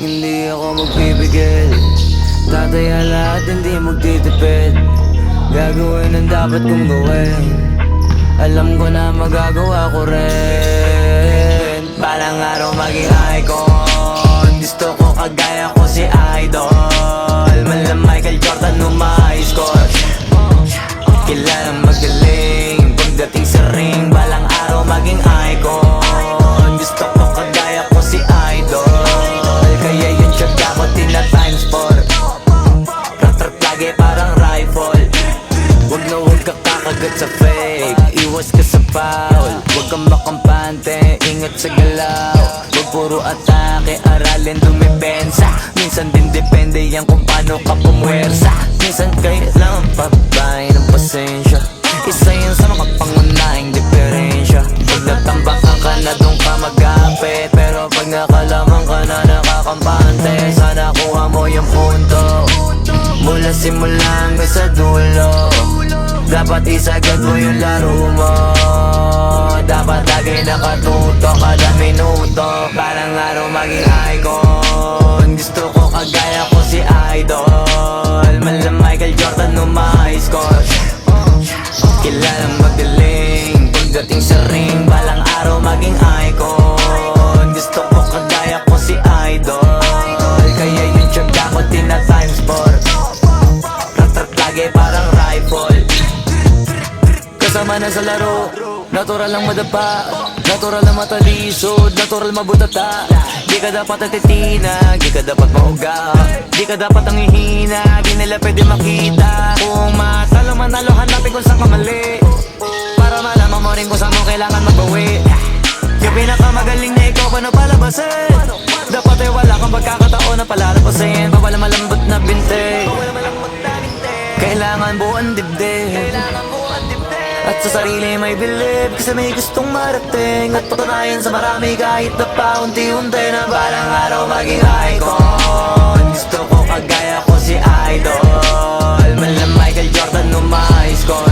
Hindi ako magpipigil. Tataya lahat, hindi magtitipid. Gagawin ang dapat kong gawin. Alam ko na magagawa ko rin. Balang araw maging icon. Gusto ko kagaya ko si Idol. Mala Michael Jordan score. Kilalang magaling pagdating sa ring. Balang araw maging icon. Gusto ko kagaya ko si Idol. Kaya yung tsaga ko tina-times 4. Rat-rat lagi parang rifle. Huwag na huwag ka kakagat sa fake. Iwas ka sa foul. Huwag kang makampante, ingat sa galaw. Huwag puro atake, aralin dumipensa. Minsan din depende yan kung paano ka pumwersa. Minsan kailangan pabay ng pasensya. Isa yun sa mga pangunahing diferensya. Pag natambakan ka na doon ka magapit. Pero pag nakalaman ka na nakakampante, sana kuha mo yung punto. Mula simula hanggang sa dulo, dapat isagad mo yung laro mo. Dapat lagi nakatuto kada minuto. Parang araw maging icon. Gusto ko kagaya ko si Idol. Mala Michael Jordan score. Kilalang magaling pagdating sa ring. Balang araw maging icon. Gusto ko kagaya ko si Idol. Kaya yung tsaga ko tina-times 4. Rat-rat lagi parang rifle. Kasama na sa laro, natural lang madapa, natural lang matalisod, natural mabutata. Di ka dapat natitina, di ka dapat mauga, di ka dapat ang hihina, di nila pwede makita. Kung matalo manalo, hanapin kung saan ka mali, para malaman mo rin kung saan mo kailangan magbawi. Yung pinakamagaling na ikaw, paano palabasin? Dapat ay wala kang pagkakataon na palalabasin. Bawal malambot na binte, kailangan buuan dibdib. At sa sarili may believe, kasi may gustong marating. At patunayan sa marami kahit na paunti-unti, na balang araw maging icon. Gusto ko kagaya ko si Idol. Mala Michael Jordan score.